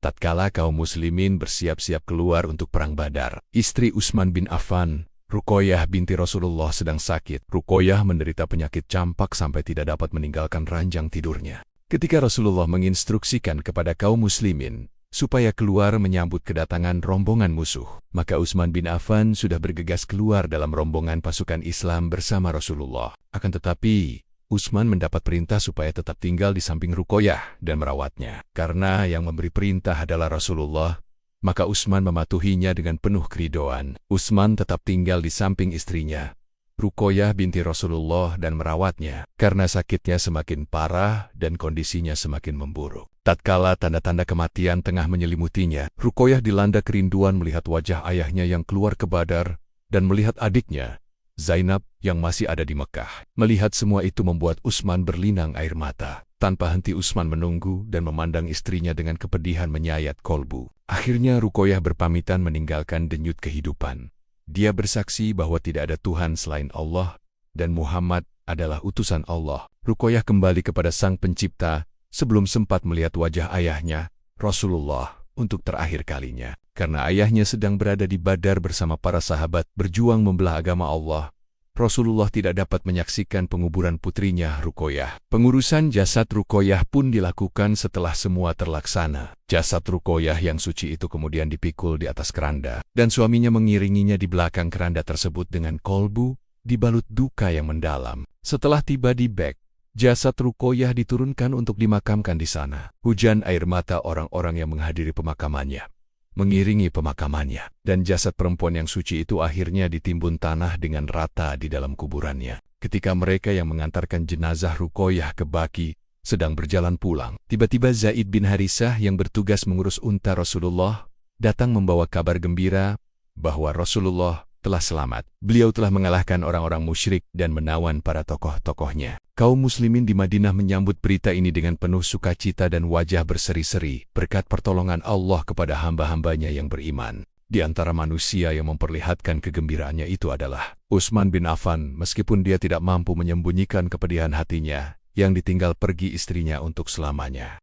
Tatkala kaum muslimin bersiap-siap keluar untuk perang Badar, istri Utsman bin Affan, Ruqayyah binti Rasulullah sedang sakit. Ruqayyah menderita penyakit campak sampai tidak dapat meninggalkan ranjang tidurnya. Ketika Rasulullah menginstruksikan kepada kaum muslimin supaya keluar menyambut kedatangan rombongan musuh, maka Utsman bin Affan sudah bergegas keluar dalam rombongan pasukan Islam bersama Rasulullah. Akan tetapi, Utsman mendapat perintah supaya tetap tinggal di samping Ruqayyah dan merawatnya. Karena yang memberi perintah adalah Rasulullah, maka Utsman mematuhinya dengan penuh keridoan. Utsman tetap tinggal di samping istrinya, Ruqayyah binti Rasulullah, dan merawatnya. Karena sakitnya semakin parah dan kondisinya semakin memburuk. Tatkala tanda-tanda kematian tengah menyelimutinya, Ruqayyah dilanda kerinduan melihat wajah ayahnya yang keluar ke Badar dan melihat adiknya, Zainab, yang masih ada di Mekah. Melihat semua itu membuat Utsman berlinang air mata. Tanpa henti Utsman menunggu dan memandang istrinya dengan kepedihan menyayat kolbu. Akhirnya Ruqayyah berpamitan meninggalkan denyut kehidupan. Dia bersaksi bahwa tidak ada Tuhan selain Allah dan Muhammad adalah utusan Allah. Ruqayyah kembali kepada Sang Pencipta sebelum sempat melihat wajah ayahnya, Rasulullah, untuk terakhir kalinya. Karena ayahnya sedang berada di Badar bersama para sahabat berjuang membelah agama Allah, Rasulullah tidak dapat menyaksikan penguburan putrinya Ruqayyah. Pengurusan jasad Ruqayyah pun dilakukan setelah semua terlaksana. Jasad Ruqayyah yang suci itu kemudian dipikul di atas keranda, dan suaminya mengiringinya di belakang keranda tersebut dengan kolbu dibalut duka yang mendalam. Setelah tiba di Bek, jasad Ruqayyah diturunkan untuk dimakamkan di sana. Hujan air mata orang-orang yang menghadiri pemakamannya mengiringi pemakamannya, dan jasad perempuan yang suci itu akhirnya ditimbun tanah dengan rata di dalam kuburannya. Ketika mereka yang mengantarkan jenazah Ruqayyah ke Baqi sedang berjalan pulang, tiba-tiba Zaid bin Harisah yang bertugas mengurus unta Rasulullah datang membawa kabar gembira bahwa Rasulullah telah selamat. Beliau telah mengalahkan orang-orang musyrik dan menawan para tokoh-tokohnya. Kaum muslimin di Madinah menyambut berita ini dengan penuh sukacita dan wajah berseri-seri berkat pertolongan Allah kepada hamba-hambanya yang beriman. Di antara manusia yang memperlihatkan kegembiraannya itu adalah Utsman bin Affan, meskipun dia tidak mampu menyembunyikan kepedihan hatinya yang ditinggal pergi istrinya untuk selamanya.